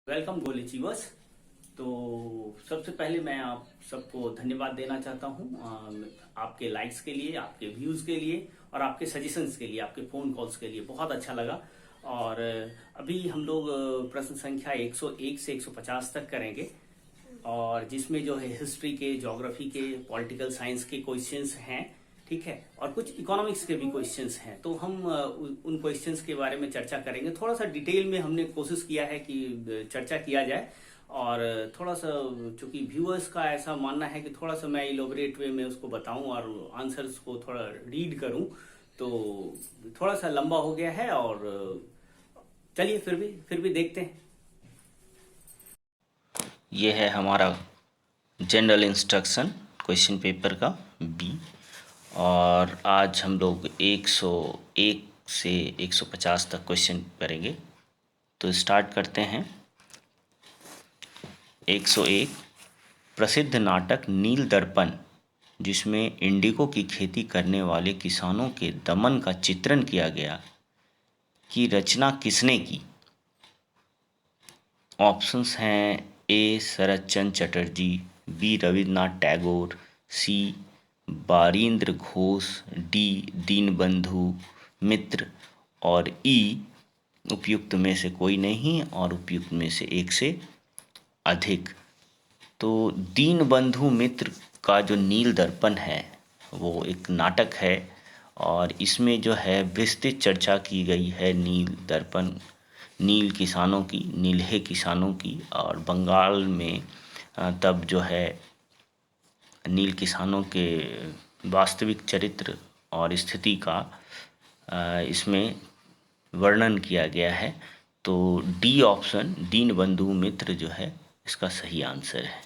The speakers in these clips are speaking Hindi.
वेलकम गोल अचीवर्स। तो सबसे पहले मैं आप सबको धन्यवाद देना चाहता हूं, आपके लाइक्स के लिए, आपके व्यूज के लिए और आपके सजेशंस के लिए, आपके फोन कॉल्स के लिए। बहुत अच्छा लगा। और अभी हम लोग प्रश्न संख्या 101 से 150 तक करेंगे, और जिसमें जो है हिस्ट्री के, ज्योग्राफी के, पॉलिटिकल साइंस के क्वेश्चंस हैं। ठीक है, और कुछ इकोनॉमिक्स के भी क्वेश्चंस हैं। तो हम उन क्वेश्चंस के बारे में चर्चा करेंगे। थोड़ा सा डिटेल में हमने कोशिश किया है कि चर्चा किया जाए, और थोड़ा सा चूंकि व्यूअर्स का ऐसा मानना है कि थोड़ा सा मैं इलोबरेट वे में उसको बताऊं और आंसर्स को थोड़ा रीड करूं, तो थोड़ा सा लंबा हो गया है। और चलिए फिर भी देखते हैं। ये है हमारा जनरल इंस्ट्रक्शन क्वेश्चन पेपर का बी। और आज हम लोग 101 से 150 तक क्वेश्चन करेंगे। तो स्टार्ट करते हैं। 101, प्रसिद्ध नाटक नील दर्पण, जिसमें इंडिगो की खेती करने वाले किसानों के दमन का चित्रण किया गया, की रचना किसने की? ऑप्शंस हैं ए शरत चंद्र चटर्जी, बी रविन्द्रनाथ टैगोर, सी बारिंद्र घोष, डी दीनबंधु मित्र, और ई उपयुक्त में से कोई नहीं और उपयुक्त में से एक से अधिक। तो दीनबंधु मित्र का जो नील दर्पण है वो एक नाटक है, और इसमें जो है विस्तृत चर्चा की गई है नील दर्पण, नील किसानों की, नील्हे किसानों की। और बंगाल में तब जो है नील किसानों के वास्तविक चरित्र और स्थिति का इसमें वर्णन किया गया है। तो डी ऑप्शन दीनबंधु मित्र जो है इसका सही आंसर है।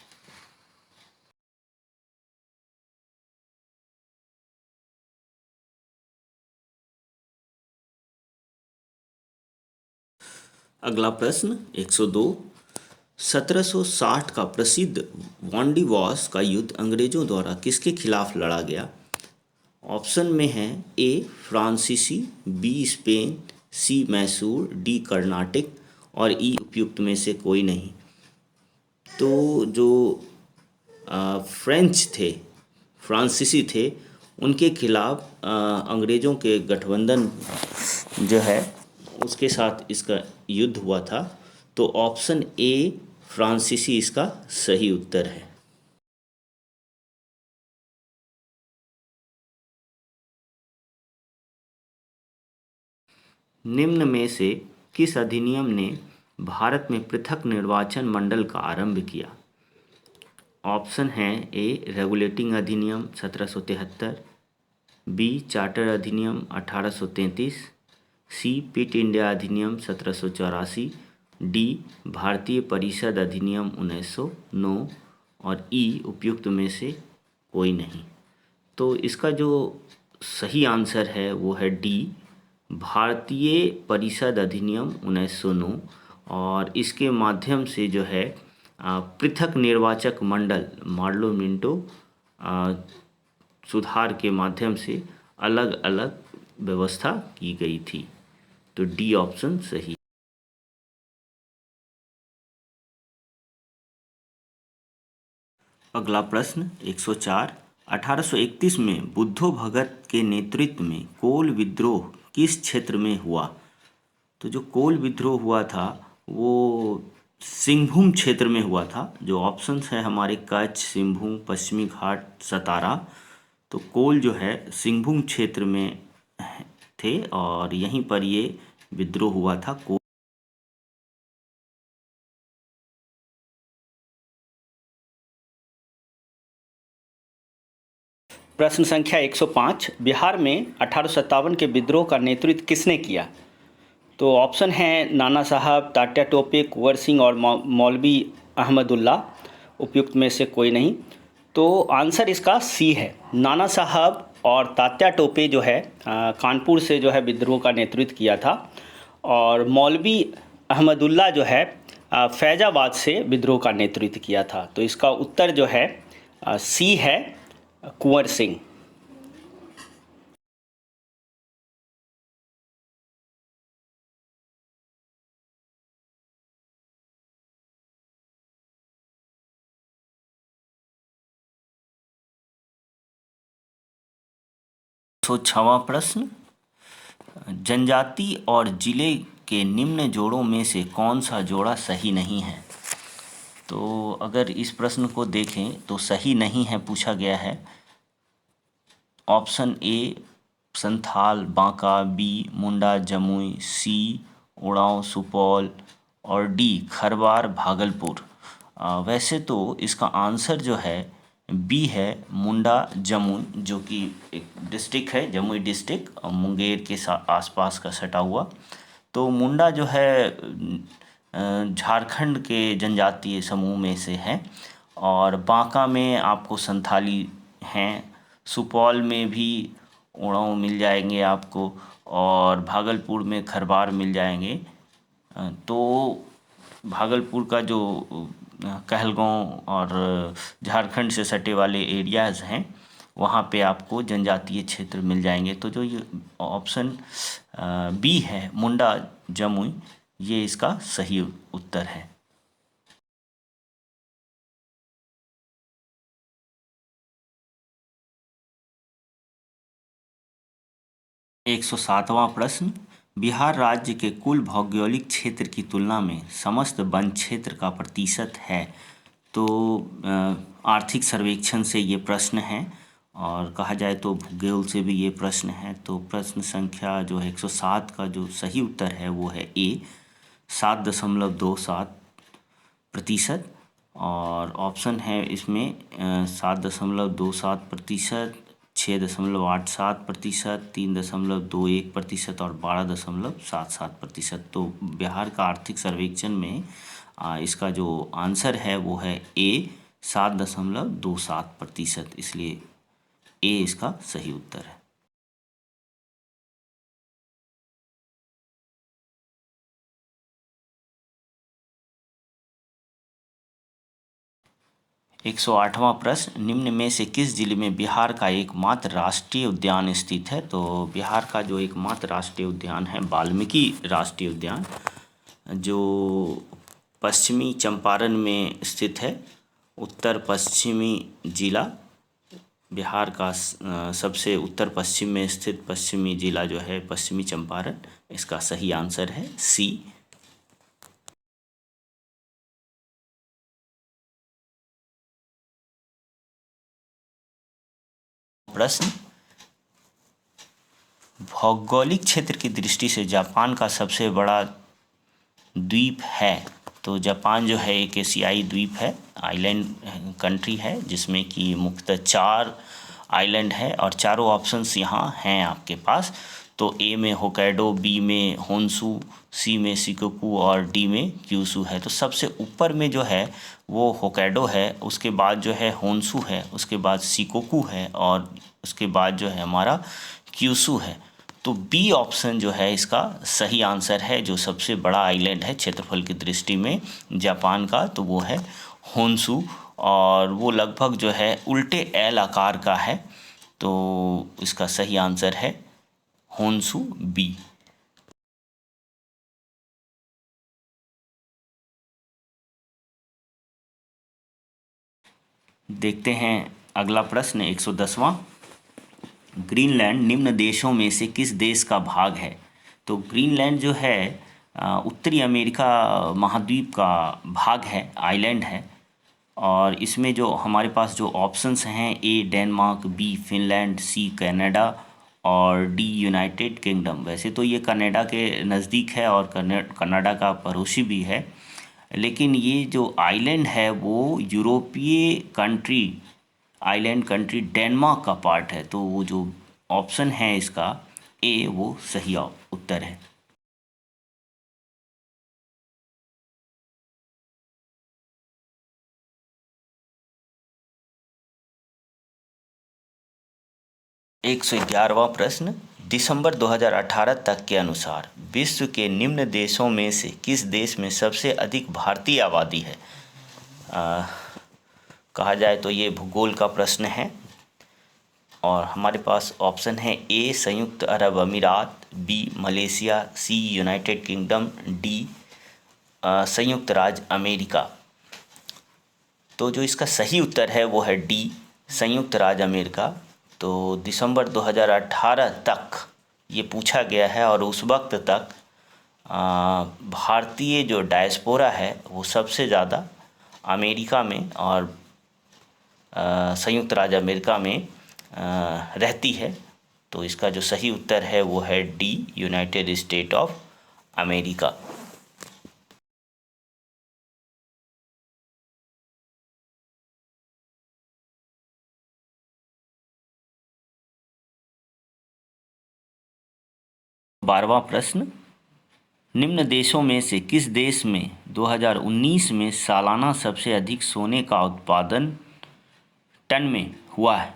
अगला प्रश्न 102, 1760 का प्रसिद्ध वांडीवास का युद्ध अंग्रेजों द्वारा किसके खिलाफ लड़ा गया? ऑप्शन में है ए फ्रांसीसी, बी स्पेन, सी मैसूर, डी कर्नाटिक और ई उपयुक्त में से कोई नहीं। तो जो फ्रेंच थे, फ्रांसीसी थे, उनके खिलाफ अंग्रेज़ों के गठबंधन जो है उसके साथ इसका युद्ध हुआ था। तो ऑप्शन ए फ्रांसीसी इसका सही उत्तर है। निम्न में से किस अधिनियम ने भारत में पृथक निर्वाचन मंडल का आरंभ किया? ऑप्शन हैं ए रेगुलेटिंग अधिनियम 1773, बी चार्टर अधिनियम 1833, सी पिट इंडिया अधिनियम 1784, डी भारतीय परिषद अधिनियम 1909 और ई उपयुक्त में से कोई नहीं। तो इसका जो सही आंसर है वो है डी भारतीय परिषद अधिनियम 1909। और इसके माध्यम से जो है पृथक निर्वाचक मंडल मार्लोमिंटो सुधार के माध्यम से अलग अलग व्यवस्था की गई थी। तो डी ऑप्शन सही। अगला प्रश्न 104, 1831 में बुद्धो भगत के नेतृत्व में कोल विद्रोह किस क्षेत्र में हुआ? तो जो कोल विद्रोह हुआ था वो सिंहभूम क्षेत्र में हुआ था। जो ऑप्शंस है हमारे कच्छ, सिंहभूम, पश्चिमी घाट, सतारा। तो कोल जो है सिंहभूम क्षेत्र में थे और यहीं पर ये विद्रोह हुआ था। कोल। प्रश्न संख्या 105, बिहार में 1857 के विद्रोह का नेतृत्व किसने किया? तो ऑप्शन हैं नाना साहब, तात्या टोपे, कुंवर सिंह और मौलवी अहमदुल्ला। उपयुक्त में से कोई नहीं। तो आंसर इसका सी है, नाना साहब और तात्या टोपे जो है कानपुर से जो है विद्रोह का नेतृत्व किया था। और मौलवी अहमदुल्ला जो है फैजाबाद से विद्रोह का नेतृत्व किया था। तो इसका उत्तर जो है सी है, कुंवर सिंह। 106वां प्रश्न, जनजाति और जिले के निम्न जोड़ों में से कौन सा जोड़ा सही नहीं है? तो अगर इस प्रश्न को देखें तो सही नहीं है पूछा गया है। Option A Santhal Banka, B Munda Jamui, C Oraon Supaul और डी खरवार भागलपुर। वैसे तो इसका आंसर जो है बी है मुंडा जमुई, जो कि एक डिस्ट्रिक्ट है, जमुई डिस्ट्रिक्ट मुंगेर के आसपास का सटा हुआ। तो मुंडा जो है झारखंड के जनजातीय समूह में से है, और बांका में आपको संथाली हैं, सुपौल में भी उड़ांव मिल जाएंगे आपको, और भागलपुर में खरवार मिल जाएंगे। तो भागलपुर का जो कहलगांव और झारखंड से सटे वाले एरियाज़ हैं वहाँ पे आपको जनजातीय क्षेत्र मिल जाएंगे। तो जो ये ऑप्शन बी है मुंडा जमुई, ये इसका सही उत्तर है। 107वां प्रश्न, बिहार राज्य के कुल भौगोलिक क्षेत्र की तुलना में समस्त वन क्षेत्र का प्रतिशत है? तो आर्थिक सर्वेक्षण से ये प्रश्न है, और कहा जाए तो भूगोल से भी ये प्रश्न है। तो प्रश्न संख्या जो है 107 का जो सही उत्तर है वो है ए 7.27%, और ऑप्शन है इसमें 7.27%, 6.87%, 3.21% और 12.77%। तो बिहार का आर्थिक सर्वेक्षण में इसका जो आंसर है वो है ए 7.27%, इसलिए ए इसका सही उत्तर है। 108वां प्रश्न, निम्न में से किस जिले में बिहार का एकमात्र राष्ट्रीय उद्यान स्थित है? तो बिहार का जो एकमात्र राष्ट्रीय उद्यान है वाल्मीकि राष्ट्रीय उद्यान, जो पश्चिमी चंपारण में स्थित है, उत्तर पश्चिमी जिला, बिहार का सबसे उत्तर पश्चिम में स्थित पश्चिमी जिला जो है पश्चिमी चंपारण। इसका सही आंसर है सी। प्रश्न, भौगोलिक क्षेत्र की दृष्टि से जापान का सबसे बड़ा द्वीप है? तो जापान जो है एक एशियाई द्वीप है, आइलैंड कंट्री है, जिसमें कि मुख्यतः 4 आइलैंड है, और चारों ऑप्शंस यहाँ हैं आपके पास। तो ए में होकैडो, बी में होन्शु, सी में शिकोकू और डी में क्यूशू है। तो सबसे ऊपर में जो है वो होकैडो है, उसके बाद जो है होन्शु है, उसके बाद शिकोकू है, और उसके बाद जो है हमारा क्यूशू है। तो बी ऑप्शन जो है इसका सही आंसर है। जो सबसे बड़ा आइलैंड है क्षेत्रफल की दृष्टि में जापान का, तो वो है होन्शु, और वो लगभग जो है उल्टे एल आकार का है। तो इसका सही आंसर है होन्शु बी। देखते हैं अगला प्रश्न 110वां, ग्रीनलैंड निम्न देशों में से किस देश का भाग है? तो ग्रीनलैंड जो है उत्तरी अमेरिका महाद्वीप का भाग है, आइलैंड है, और इसमें जो हमारे पास जो ऑप्शंस हैं A Denmark, B Finland, C Canada और डी यूनाइटेड किंगडम। वैसे तो ये कनाडा के नज़दीक है और कनाडा का पड़ोसी भी है, लेकिन ये जो आइलैंड है वो यूरोपीय कंट्री, आइलैंड कंट्री डेनमार्क का पार्ट है। तो वो जो ऑप्शन है इसका ए वो सही उत्तर है। एक 111वां प्रश्न, दिसंबर 2018 तक के अनुसार विश्व के निम्न देशों में से किस देश में सबसे अधिक भारतीय आबादी है? कहा जाए तो ये भूगोल का प्रश्न है, और हमारे पास ऑप्शन है ए संयुक्त अरब अमीरात, B Malaysia, C United kingdom, D संयुक्त राज्य अमेरिका। तो जो इसका सही उत्तर है वो है डी संयुक्त राज्य अमेरिका। तो दिसंबर 2018 तक ये पूछा गया है और उस वक्त तक भारतीय जो डायस्पोरा है वो सबसे ज़्यादा अमेरिका में और संयुक्त राज्य अमेरिका में रहती है। तो इसका जो सही उत्तर है वो है D, United state of America. बारहवां प्रश्न, निम्न देशों में से किस देश में 2019 में सालाना सबसे अधिक सोने का उत्पादन टन में हुआ है?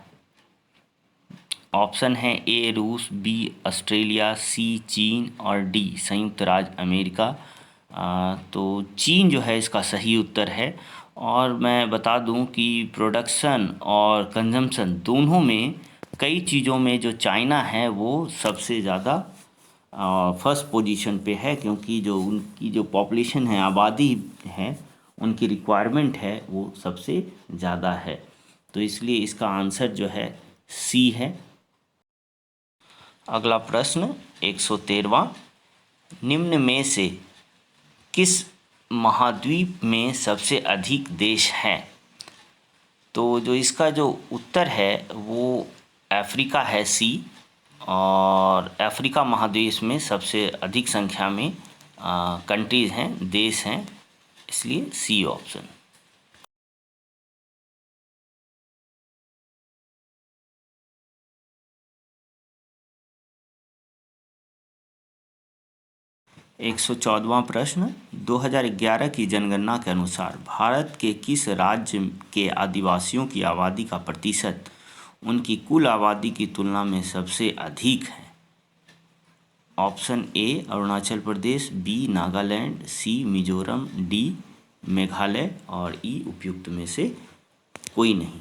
ऑप्शन है ए रूस, बी ऑस्ट्रेलिया, सी चीन और डी संयुक्त राज्य अमेरिका। तो चीन जो है इसका सही उत्तर है। और मैं बता दूं कि प्रोडक्शन और कंजम्पशन दोनों में कई चीज़ों में जो चाइना है वो सबसे ज़्यादा फर्स्ट पोजीशन पे है, क्योंकि जो उनकी जो पॉपुलेशन है, आबादी है, उनकी रिक्वायरमेंट है वो सबसे ज़्यादा है। तो इसलिए इसका आंसर जो है सी है। अगला प्रश्न 113वां, निम्न में से किस महाद्वीप में सबसे अधिक देश हैं? तो जो इसका जो उत्तर है वो अफ्रीका है, सी। और अफ्रीका महाद्वीप में सबसे अधिक संख्या में कंट्रीज़ हैं, देश हैं, इसलिए सी ऑप्शन। एक 114वां प्रश्न, 2011 की जनगणना के अनुसार भारत के किस राज्य के आदिवासियों की आबादी का प्रतिशत उनकी कुल आबादी की तुलना में सबसे अधिक है? Option A Arunachal Pradesh, B Nagaland, C Mizoram, D Meghalaya और ई उपयुक्त में से कोई नहीं।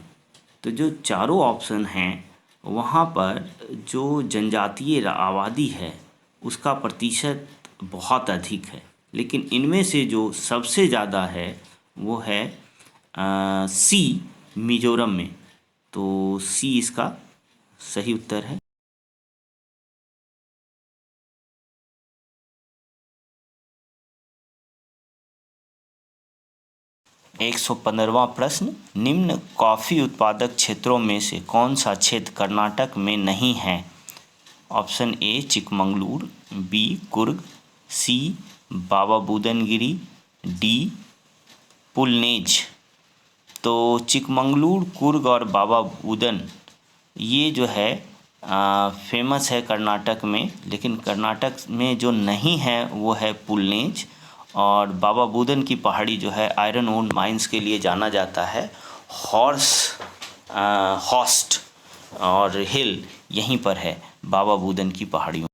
तो जो चारों ऑप्शन हैं वहाँ पर जो जनजातीय आबादी है उसका प्रतिशत बहुत अधिक है, लेकिन इनमें से जो सबसे ज़्यादा है वो है सी मिजोरम में। तो सी इसका सही उत्तर है। 115वां प्रश्न, निम्न कॉफ़ी उत्पादक क्षेत्रों में से कौन सा क्षेत्र कर्नाटक में नहीं है? Option A Chikmagalur, B Coorg, C Baba Budangiri, D Pulneys. तो चिकमंगलूर, कुर्ग और बाबा बुदन ये जो है फेमस है कर्नाटक में, लेकिन कर्नाटक में जो नहीं है वो है पुलनेज। और बाबा बुदन की पहाड़ी जो है आयरन ओर माइंस के लिए जाना जाता है। हॉस्ट और हिल यहीं पर है बाबा बुदन की पहाड़ियों।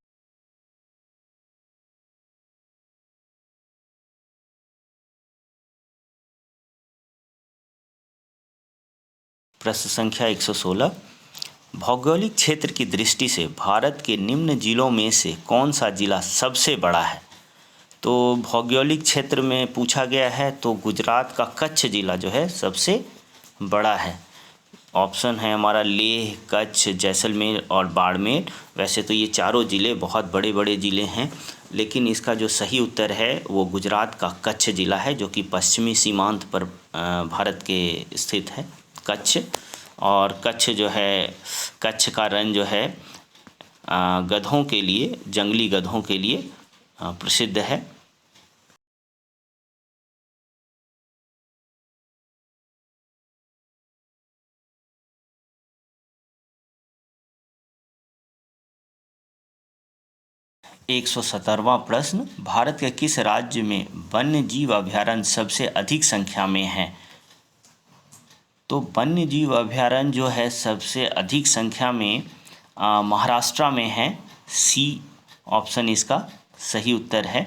प्रश्न संख्या 116, भौगोलिक क्षेत्र की दृष्टि से भारत के निम्न जिलों में से कौन सा जिला सबसे बड़ा है? तो भौगोलिक क्षेत्र में पूछा गया है तो गुजरात का कच्छ जिला जो है सबसे बड़ा है। ऑप्शन है हमारा लेह, कच्छ, जैसलमेर और बाड़मेर। वैसे तो ये चारों ज़िले बहुत बड़े बड़े ज़िले हैं, लेकिन इसका जो सही उत्तर है वो गुजरात का कच्छ जिला है, जो कि पश्चिमी सीमांत पर भारत के स्थित है कच्छ। और कच्छ जो है, कच्छ का रण जो है गधों के लिए, जंगली गधों के लिए प्रसिद्ध है। एक 117वां प्रश्न, भारत के किस राज्य में वन्य जीव अभयारण्य सबसे अधिक संख्या में है? तो वन्य जीव अभयारण्य जो है सबसे अधिक संख्या में महाराष्ट्र में है। सी ऑप्शन इसका सही उत्तर है।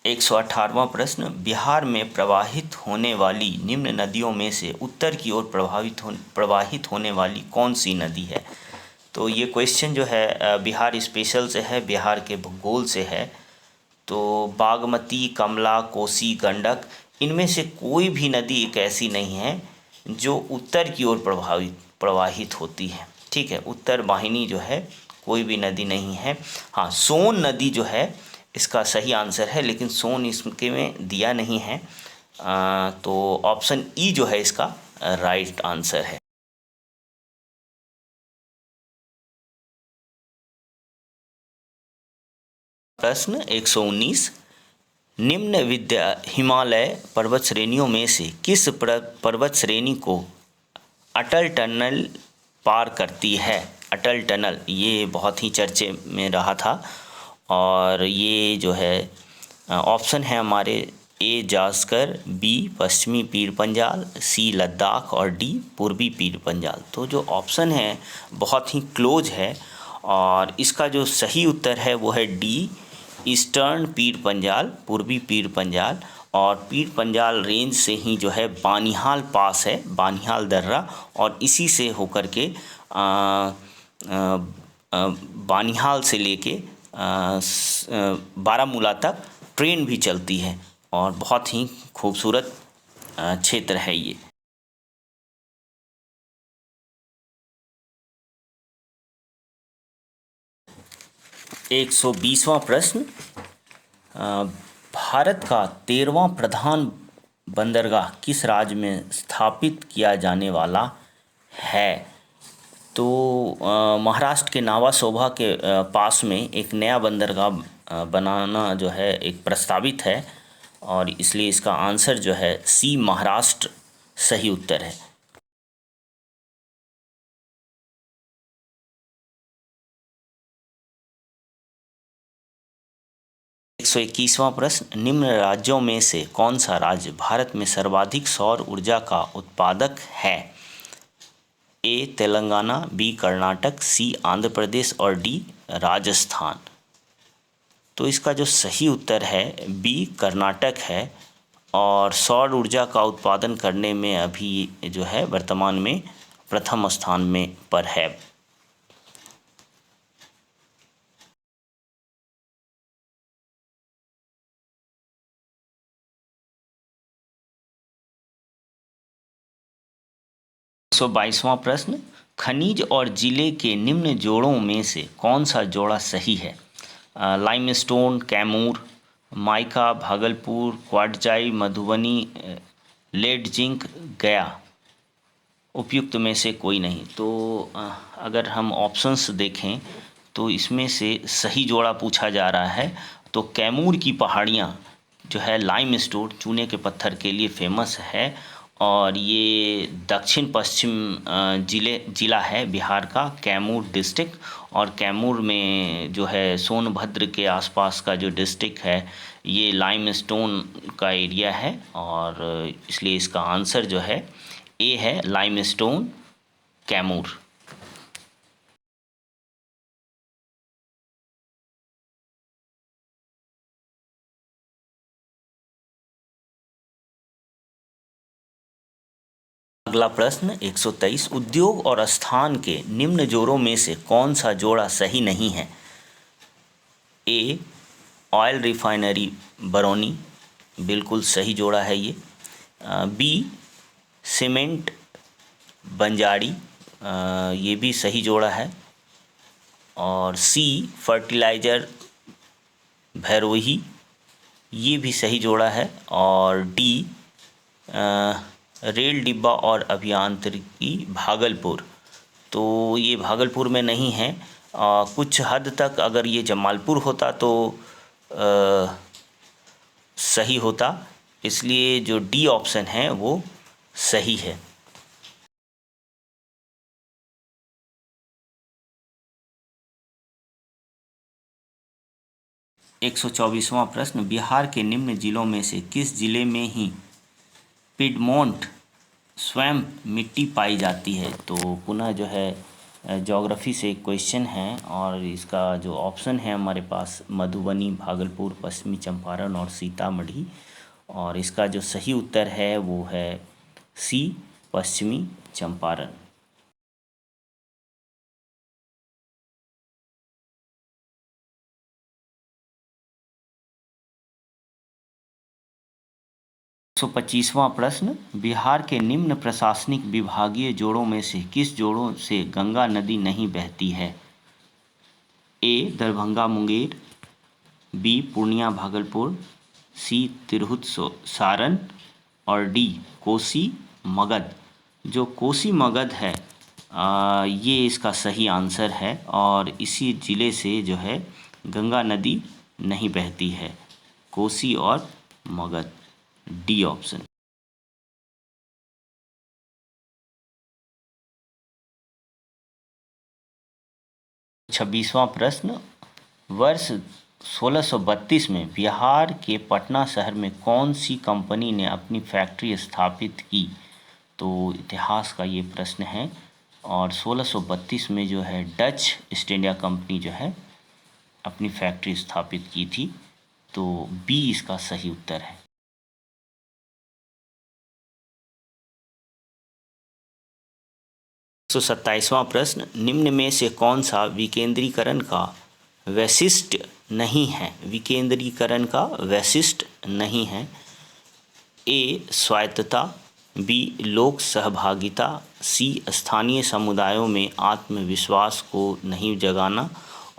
एक 118वां प्रश्न, बिहार में प्रवाहित होने वाली निम्न नदियों में से उत्तर की ओर प्रवाहित होने वाली कौन सी नदी है? तो ये क्वेश्चन जो है बिहार स्पेशल से है, बिहार के भूगोल से है। तो बागमती, कमला, कोसी, गंडक, इनमें से कोई भी नदी एक ऐसी नहीं है जो उत्तर की ओर प्रवाहित होती है। ठीक है, उत्तर वाहिनी जो है कोई भी नदी नहीं है। हाँ, सोन नदी जो है इसका सही आंसर है, लेकिन सोन इसके में दिया नहीं है। तो ऑप्शन ई जो है इसका राइट आंसर है। प्रश्न 119, निम्न विद्या हिमालय पर्वत श्रेणियों में से किस पर्वत श्रेणी को अटल टनल पार करती है? अटल टनल ये बहुत ही चर्चे में रहा था, और ये जो है ऑप्शन है हमारे ए जास्कर, बी पश्चिमी पीर पंजाल, सी लद्दाख और डी पूर्वी पीर पंजाल। तो जो ऑप्शन है बहुत ही क्लोज है, और इसका जो सही उत्तर है वो है डी ईस्टर्न पीर पंजाल, पूर्वी पीर पंजाल। और पीर पंजाल रेंज से ही जो है बानिहाल पास है, बानिहाल दर्रा, और इसी से होकर के बानिहाल से लेके बारामूला तक ट्रेन भी चलती है, और बहुत ही खूबसूरत क्षेत्र है ये। 120वां प्रश्न, भारत का 13वां प्रधान बंदरगाह किस राज्य में स्थापित किया जाने वाला है? तो महाराष्ट्र के नावासोभा के पास में एक नया बंदरगाह बनाना जो है एक प्रस्तावित है, और इसलिए इसका आंसर जो है सी महाराष्ट्र सही उत्तर है। 121वां प्रश्न, निम्न राज्यों में से कौन सा राज्य भारत में सर्वाधिक सौर ऊर्जा का उत्पादक है? ए तेलंगाना, बी कर्नाटक, सी आंध्र प्रदेश और डी राजस्थान। तो इसका जो सही उत्तर है बी कर्नाटक है, और सौर ऊर्जा का उत्पादन करने में अभी जो है वर्तमान में प्रथम स्थान में पर है। सो 22वां प्रश्न, खनिज और जिले के निम्न जोड़ों में से कौन सा जोड़ा सही है? Limestone Kaimur, mica Bhagalpur, quartzite Madhubani, lead zinc Gaya. उपयुक्त में से कोई नहीं। तो अगर हम ऑप्शंस देखें तो इसमें से सही जोड़ा पूछा जा रहा है, तो कैमूर की पहाड़ियाँ जो है लाइमस्टोन चूने के पत्थर के लिए फेमस है, और ये दक्षिण पश्चिम जिला है बिहार का, कैमूर डिस्ट्रिक्ट। और कैमूर में जो है सोनभद्र के आसपास का जो डिस्ट्रिक्ट है ये लाइमस्टोन का एरिया है, और इसलिए इसका आंसर जो है ए है लाइमस्टोन कैमूर। अगला प्रश्न 123, उद्योग और स्थान के निम्न जोड़ों में से कौन सा जोड़ा सही नहीं है? ए ऑयल रिफाइनरी बरौनी, बिल्कुल सही जोड़ा है ये। बी सीमेंट बंजारी, ये भी सही जोड़ा है। और सी फर्टिलाइज़र भैरोही, ये भी सही जोड़ा है। और डी रेल डिब्बा और अभियांत्रिकी भागलपुर, तो ये भागलपुर में नहीं है। कुछ हद तक अगर ये जमालपुर होता तो सही होता, इसलिए जो डी ऑप्शन है वो सही है। 124वां प्रश्न, बिहार के निम्न जिलों में से किस जिले में ही पिडमोंट स्वैम्प मिट्टी पाई जाती है? तो पुनः जो है ज्योग्राफी से एक क्वेश्चन है, और इसका जो ऑप्शन है हमारे पास मधुबनी, भागलपुर, पश्चिमी चंपारण और सीतामढ़ी। और इसका जो सही उत्तर है वो है सी पश्चिमी चंपारण। 125वां प्रश्न, बिहार के निम्न प्रशासनिक विभागीय जोड़ों में से किस जोड़ों से गंगा नदी नहीं बहती है? ए दरभंगा मुंगेर, बी पूर्णिया भागलपुर, सी तिरहुत सारण और डी कोसी मगध। जो कोसी मगध है ये इसका सही आंसर है और इसी जिले से जो है गंगा नदी नहीं बहती है, कोसी और मगध, डी ऑप्शन। 26वां प्रश्न, वर्ष 1632 में बिहार के पटना शहर में कौन सी कंपनी ने अपनी फैक्ट्री स्थापित की? तो इतिहास का ये प्रश्न है और 1632 में जो है डच ईस्ट इंडिया कंपनी जो है अपनी फैक्ट्री स्थापित की थी, तो बी इसका सही उत्तर है। 127वां प्रश्न, निम्न में से कौन सा विकेंद्रीकरण का वैशिष्ट्य नहीं है? विकेंद्रीकरण का वैशिष्ट्य नहीं है। ए स्वायत्तता, बी लोक सहभागिता, सी स्थानीय समुदायों में आत्मविश्वास को नहीं जगाना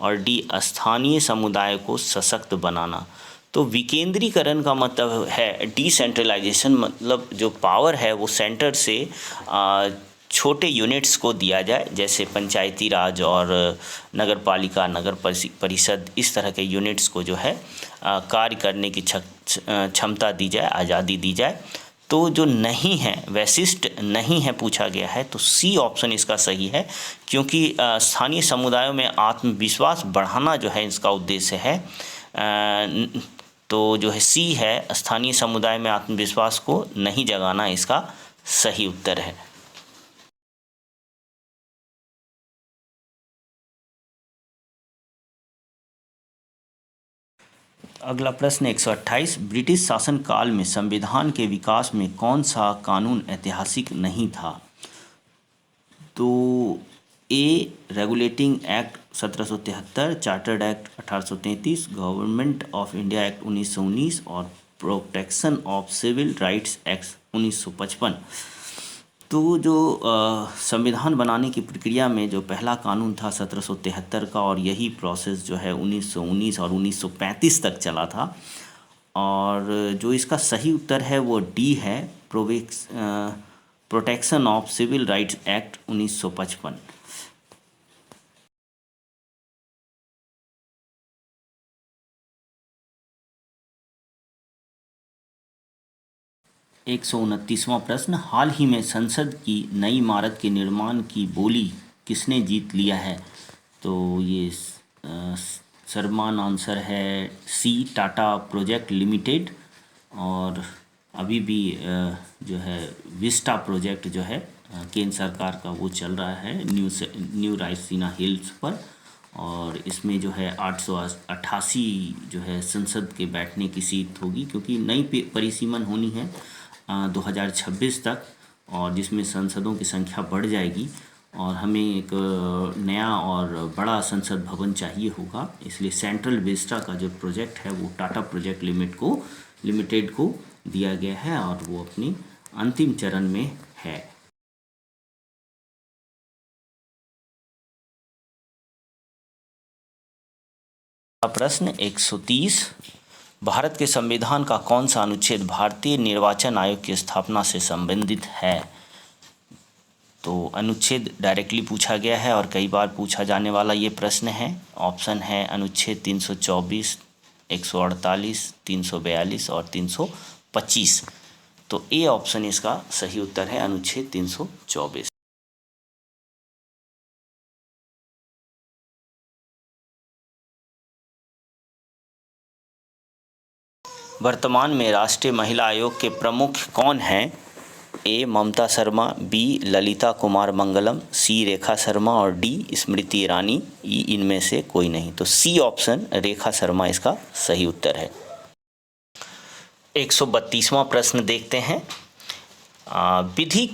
और डी स्थानीय समुदाय को सशक्त बनाना। तो विकेंद्रीकरण का मतलब है डिसेंट्रलाइजेशन, मतलब जो पावर है वो सेंटर से छोटे यूनिट्स को दिया जाए, जैसे पंचायती राज और नगर पालिका, नगर परिषद, इस तरह के यूनिट्स को जो है कार्य करने की क्षमता दी जाए, आज़ादी दी जाए। तो जो नहीं है, वैशिष्ट नहीं है पूछा गया है, तो सी ऑप्शन इसका सही है, क्योंकि स्थानीय समुदायों में आत्मविश्वास बढ़ाना जो है इसका उद्देश्य है। तो जो है सी है, स्थानीय समुदाय में आत्मविश्वास को नहीं जगाना, इसका सही उत्तर है। अगला प्रश्न 128, ब्रिटिश शासन काल में संविधान के विकास में कौन सा कानून ऐतिहासिक नहीं था? तो A regulating act 1773, chartered act 1833, government of India act 1919 और protection of civil rights act 1955। तो जो संविधान बनाने की प्रक्रिया में जो पहला कानून था 1773 का, और यही प्रोसेस जो है 1919 और 1935 तक चला था, और जो इसका सही उत्तर है वो डी है, protection of civil rights act 1955। 129वां प्रश्न, हाल ही में संसद की नई इमारत के निर्माण की बोली किसने जीत लिया है? तो ये सरमान आंसर है सी, टाटा प्रोजेक्ट लिमिटेड। और अभी भी जो है विस्टा प्रोजेक्ट जो है केंद्र सरकार का, वो चल रहा है न्यू रायसीना हिल्स पर, और इसमें जो है 888 जो है संसद के बैठने की सीट होगी, क्योंकि नई परिसीमन होनी है 2026 तक, और जिसमें सांसदों की संख्या बढ़ जाएगी और हमें एक नया और बड़ा संसद भवन चाहिए होगा। इसलिए सेंट्रल विस्टा का जो प्रोजेक्ट है वो टाटा प्रोजेक्ट लिमिटेड को दिया गया है और वो अपनी अंतिम चरण में है। प्रश्न 130, भारत के संविधान का कौन सा अनुच्छेद भारतीय निर्वाचन आयोग की स्थापना से संबंधित है? तो अनुच्छेद डायरेक्टली पूछा गया है और कई बार पूछा जाने वाला ये प्रश्न है। ऑप्शन है अनुच्छेद 324, 148, 342 और 325। तो ए ऑप्शन इसका सही उत्तर है, अनुच्छेद 324। वर्तमान में राष्ट्रीय महिला आयोग के प्रमुख कौन हैं? ए ममता शर्मा, बी ललिता कुमार मंगलम, सी रेखा शर्मा और डी स्मृति ईरानी। इनमें से कोई नहीं, तो सी ऑप्शन रेखा शर्मा इसका सही उत्तर है। 132वां प्रश्न देखते हैं, विधि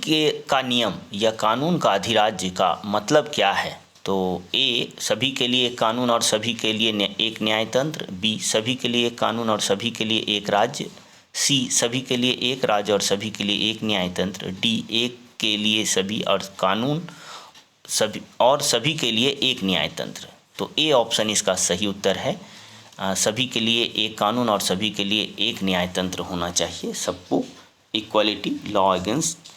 का नियम या कानून का अधिराज्य का मतलब क्या है? तो ए सभी के लिए एक कानून और सभी के लिए एक न्यायतंत्र, बी सभी के लिए एक कानून और सभी के लिए एक राज्य, सी सभी के लिए एक राज्य और सभी के लिए एक न्याय तंत्र, डी एक के लिए सभी और कानून सभी के लिए एक न्याय तंत्र। तो ए ऑप्शन इसका सही उत्तर है। सभी के लिए एक कानून और सभी के लिए एक न्याय तंत्र होना चाहिए, सबको इक्वालिटी लॉ अगेंस्ट।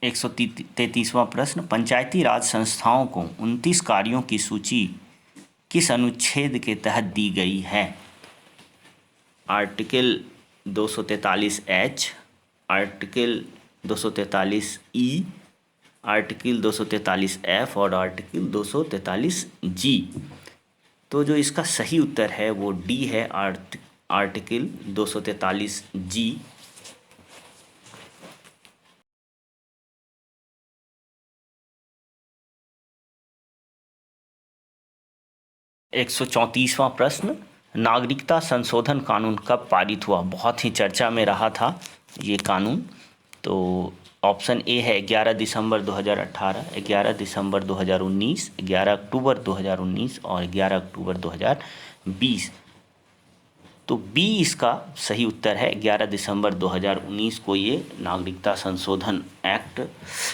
एक 133वां प्रश्न, पंचायती राज संस्थाओं को 29 कार्यों की सूची किस अनुच्छेद के तहत दी गई है? Article 243H, article 243E, article 243F और आर्टिकल 243G। तो जो इसका सही उत्तर है वो डी है, आर्टिकल 243G। एक 134वां प्रश्न, नागरिकता संशोधन कानून कब पारित हुआ? बहुत ही चर्चा में रहा था ये कानून। तो ऑप्शन ए है 11 दिसंबर 2018, 11 दिसंबर 2019, 11 अक्टूबर 2019 और 11 अक्टूबर 2020। तो बी इसका सही उत्तर है। 11 दिसंबर 2019 को ये नागरिकता संशोधन एक्ट,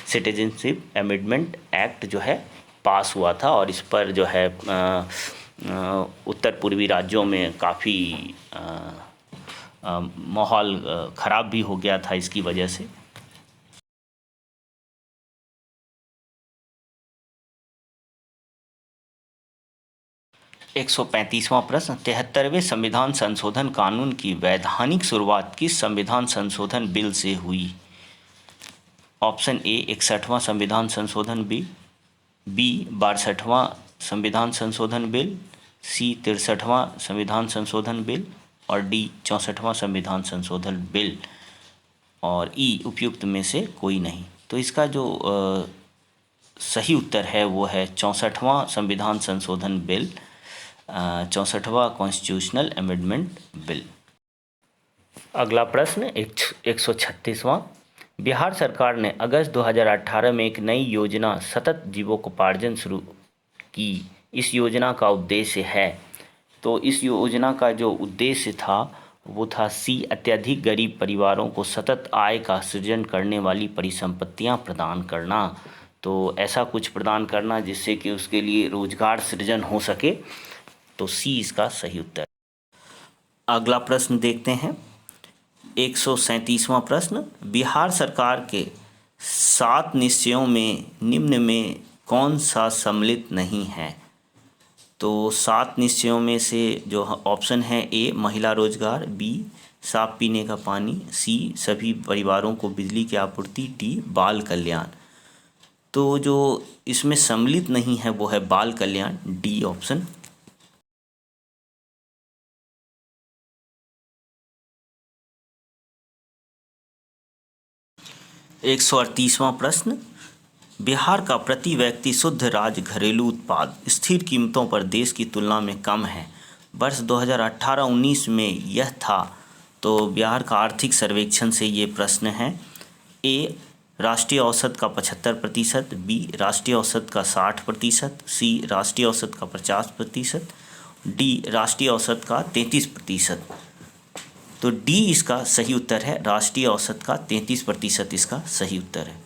सिटीजनशिप अमेंडमेंट एक्ट जो है पास हुआ था और इस पर जो है उत्तर पूर्वी राज्यों में काफ़ी माहौल ख़राब भी हो गया था इसकी वजह से। एक 135वां प्रश्न, 73वें संविधान संशोधन कानून की वैधानिक शुरुआत किस संविधान संशोधन बिल से हुई? ऑप्शन ए 61वां संविधान संशोधन बिल, बी 62वां संविधान संशोधन बिल, सी 63वां संविधान संशोधन बिल और डी 64वां संविधान संशोधन बिल और ई उपयुक्त में से कोई नहीं। तो इसका जो सही उत्तर है वो है 64वां संविधान संशोधन बिल, 64वां कॉन्स्टिट्यूशनल अमेंडमेंट बिल। अगला प्रश्न 136वां, बिहार सरकार ने अगस्त 2018 में एक नई योजना सतत जीविकोपार्जन शुरू की। इस योजना का उद्देश्य है, तो इस योजना का जो उद्देश्य था वो था सी अत्यधिक गरीब परिवारों को सतत आय का सृजन करने वाली परिसंपत्तियां प्रदान करना। तो ऐसा कुछ प्रदान करना जिससे कि उसके लिए रोजगार सृजन हो सके। तो सी इसका सही उत्तर। अगला प्रश्न देखते हैं 137वां प्रश्न, बिहार सरकार के 7 निश्चयों में निम्न में कौन सा सम्मिलित नहीं है? तो 7 निश्चयों में से जो ऑप्शन है ए महिला रोजगार, बी साफ पीने का पानी, सी सभी परिवारों को बिजली की आपूर्ति, डी बाल कल्याण। तो जो इसमें सम्मिलित नहीं है वो है बाल कल्याण, डी ऑप्शन। एक 138वां प्रश्न, बिहार का प्रति व्यक्ति शुद्ध राज्य घरेलू उत्पाद स्थिर कीमतों पर देश की तुलना में कम है। वर्ष 2018-19 में यह था। तो बिहार का आर्थिक सर्वेक्षण से ये प्रश्न है। ए राष्ट्रीय औसत का 75%, बी राष्ट्रीय औसत का 60%, सी राष्ट्रीय औसत का 50%, डी राष्ट्रीय औसत का 33%। तो डी इसका सही उत्तर है, राष्ट्रीय औसत का 33% इसका सही उत्तर है।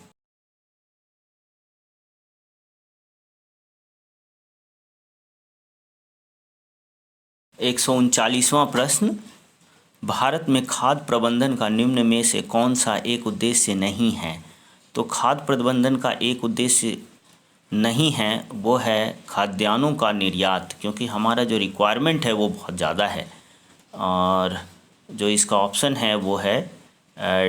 एक 139वां प्रश्न, भारत में खाद्य प्रबंधन का निम्न में से कौन सा एक उद्देश्य नहीं है? तो खाद्य प्रबंधन का एक उद्देश्य नहीं है वो है खाद्यान्नों का निर्यात, क्योंकि हमारा जो रिक्वायरमेंट है वो बहुत ज़्यादा है। और जो इसका ऑप्शन है वो है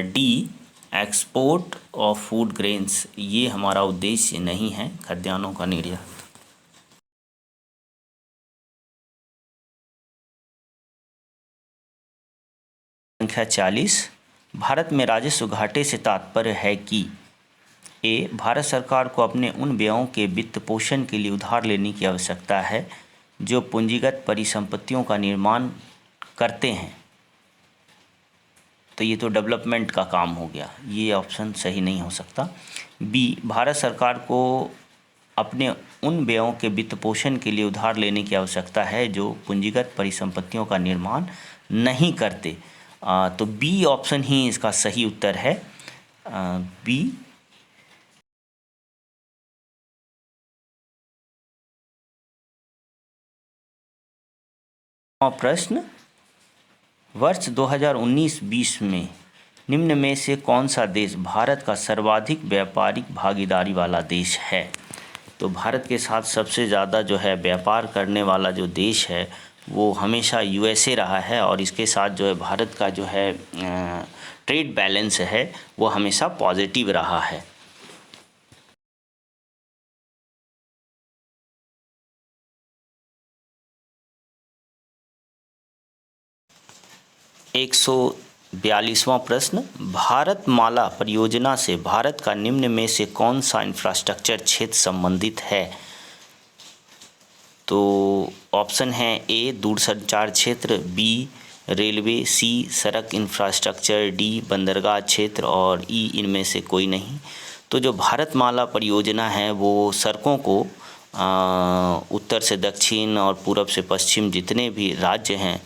D export of food grains. ये हमारा उद्देश्य नहीं है खाद्यान्नों का निर्यात। संख्या 40, भारत में राजस्व घाटे से तात्पर्य है कि ए भारत सरकार को अपने उन व्ययों के वित्त पोषण के लिए उधार लेने की आवश्यकता है जो पूंजीगत परिसंपत्तियों का निर्माण करते हैं। तो ये तो डेवलपमेंट का काम हो गया, ये ऑप्शन सही नहीं हो सकता। बी भारत सरकार को अपने उन व्ययों के वित्त पोषण के लिए उधार लेने की आवश्यकता है जो पूंजीगत परिसंपत्तियों का निर्माण नहीं करते। तो बी ऑप्शन ही इसका सही उत्तर है। बी। प्रश्न, वर्ष 2019-20 में निम्न में से कौन सा देश भारत का सर्वाधिक व्यापारिक भागीदारी वाला देश है? तो भारत के साथ सबसे ज़्यादा जो है व्यापार करने वाला जो देश है वो हमेशा यूएसए रहा है, और इसके साथ जो है भारत का जो है ट्रेड बैलेंस है वो हमेशा पॉजिटिव रहा है। एक 142वां प्रश्न, भारत माला परियोजना से भारत का निम्न में से कौन सा इंफ्रास्ट्रक्चर क्षेत्र संबंधित है? तो ऑप्शन है ए दूरसंचार क्षेत्र, बी रेलवे, सी सड़क इंफ्रास्ट्रक्चर, डी बंदरगाह क्षेत्र और ई इनमें से कोई नहीं। तो जो भारतमाला परियोजना है वो सड़कों को उत्तर से दक्षिण और पूरब से पश्चिम जितने भी राज्य हैं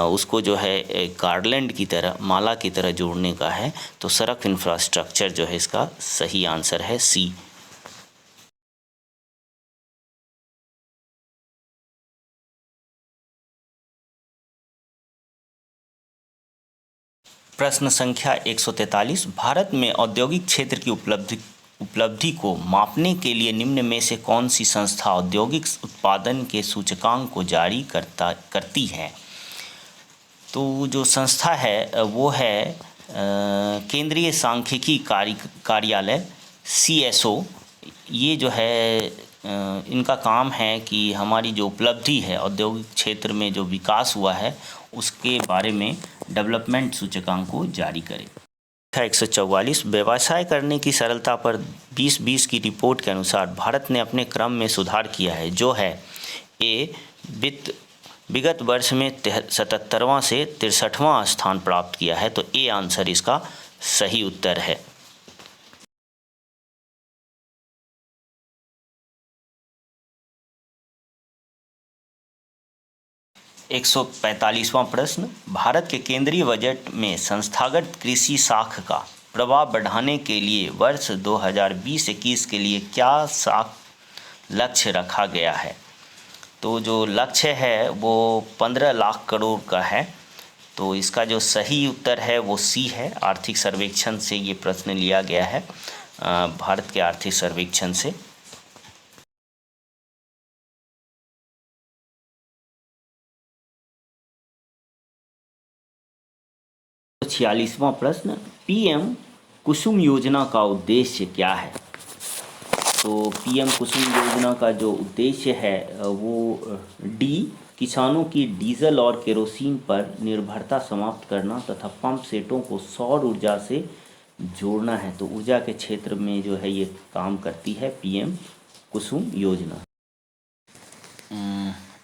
उसको जो है गार्डलैंड की तरह, माला की तरह जोड़ने का है। तो सड़क इंफ्रास्ट्रक्चर जो है इसका सही आंसर है सी। प्रश्न संख्या 143, भारत में औद्योगिक क्षेत्र की उपलब्धि को मापने के लिए निम्न में से कौन सी संस्था औद्योगिक उत्पादन के सूचकांक को जारी करती है? तो जो संस्था है वो है केंद्रीय सांख्यिकी कार्यालय CSO। ये जो है इनका काम है कि हमारी जो उपलब्धि है औद्योगिक क्षेत्र में जो विकास हुआ है उसके बारे में डेवलपमेंट सूचकांक को जारी करे। 144, व्यवसाय करने की सरलता पर 2020 की रिपोर्ट के अनुसार भारत ने अपने क्रम में सुधार किया है, जो है ए विगत वर्ष में 77वां से 63वां स्थान प्राप्त किया है। तो ए आंसर इसका सही उत्तर है। एक 145वां प्रश्न, भारत के केंद्रीय बजट में संस्थागत कृषि साख का प्रभाव बढ़ाने के लिए वर्ष 2020-21 के लिए क्या साख लक्ष्य रखा गया है? तो जो लक्ष्य है वो 15 लाख करोड़ का है। तो इसका जो सही उत्तर है वो सी है। आर्थिक सर्वेक्षण से ये प्रश्न लिया गया है, भारत के आर्थिक सर्वेक्षण से। 46वां प्रश्न, PM कुसुम योजना का उद्देश्य क्या है? तो PM कुसुम योजना का जो उद्देश्य है वो डी किसानों की डीजल और केरोसिन पर निर्भरता समाप्त करना तथा पंप सेटों को सौर ऊर्जा से जोड़ना है। तो ऊर्जा के क्षेत्र में जो है ये काम करती है PM कुसुम योजना।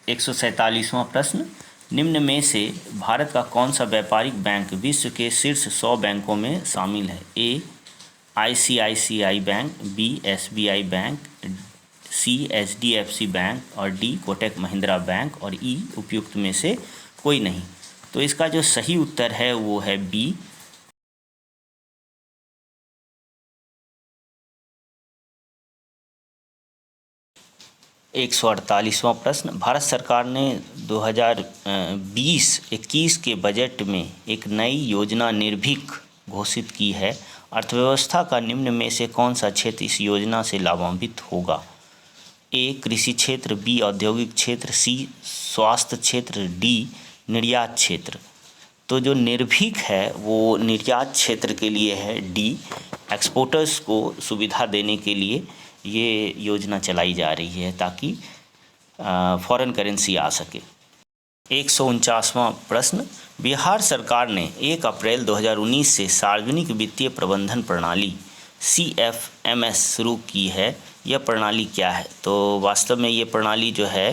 147वां प्रश्न, निम्न में से भारत का कौन सा व्यापारिक बैंक विश्व के शीर्ष 100 बैंकों में शामिल है? A ICICI bank, B SBI bank, C HDFC bank और डी कोटक महिंद्रा बैंक और ई उपयुक्त में से कोई नहीं। तो इसका जो सही उत्तर है वो है बी। 148वां प्रश्न, भारत सरकार ने 2020-21 के बजट में एक नई योजना निर्भीक घोषित की है। अर्थव्यवस्था का निम्न में से कौन सा क्षेत्र इस योजना से लाभान्वित होगा? ए कृषि क्षेत्र, बी औद्योगिक क्षेत्र, सी स्वास्थ्य क्षेत्र, डी निर्यात क्षेत्र। तो जो निर्भीक है वो निर्यात क्षेत्र के लिए है, डी एक्सपोर्टर्स को सुविधा देने के लिए ये योजना चलाई जा रही है ताकि फॉरेन करेंसी आ सके। 149वां प्रश्न, बिहार सरकार ने 1 अप्रैल 2019 से सार्वजनिक वित्तीय प्रबंधन प्रणाली CFMS शुरू की है। यह प्रणाली क्या है? तो वास्तव में ये प्रणाली जो है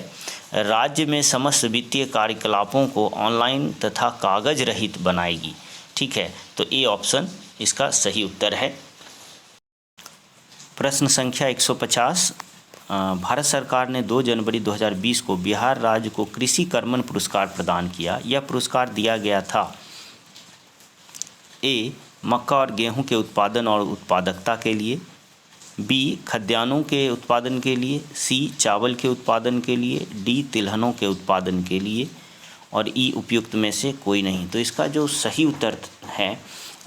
राज्य में समस्त वित्तीय कार्यकलापों को ऑनलाइन तथा कागज रहित बनाएगी। ठीक है, तो ए ऑप्शन इसका सही उत्तर है। प्रश्न संख्या 150, भारत सरकार ने 2 जनवरी 2020 को बिहार राज्य को कृषि कर्मण पुरस्कार प्रदान किया। यह पुरस्कार दिया गया था ए मक्का और गेहूं के उत्पादन और उत्पादकता के लिए, बी खाद्यान्नों के उत्पादन के लिए, सी चावल के उत्पादन के लिए, डी तिलहनों के उत्पादन के लिए और ई उपयुक्त में से कोई नहीं। तो इसका जो सही उत्तर है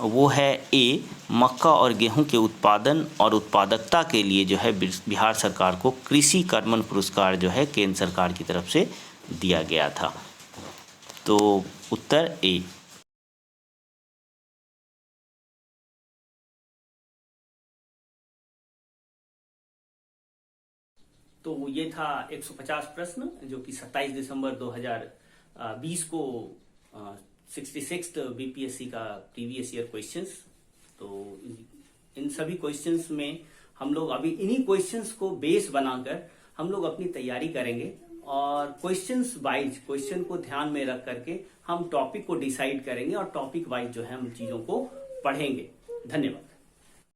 वो है ए मक्का और गेहूं के उत्पादन और उत्पादकता के लिए जो है बिहार सरकार को कृषि कर्मण पुरस्कार जो है केंद्र सरकार की तरफ से दिया गया था। तो उत्तर ए। तो ये था 150 प्रश्न जो कि 27 दिसंबर 2020 को 66th बीपीएससी का प्रीवियस ईयर क्वेश्चंस। तो इन सभी क्वेश्चंस में हम लोग अभी इन्हीं क्वेश्चंस को बेस बनाकर हम लोग अपनी तैयारी करेंगे और क्वेश्चंस वाइज क्वेश्चन को ध्यान में रख करके हम टॉपिक को डिसाइड करेंगे और टॉपिक वाइज जो है हम चीजों को पढ़ेंगे। धन्यवाद।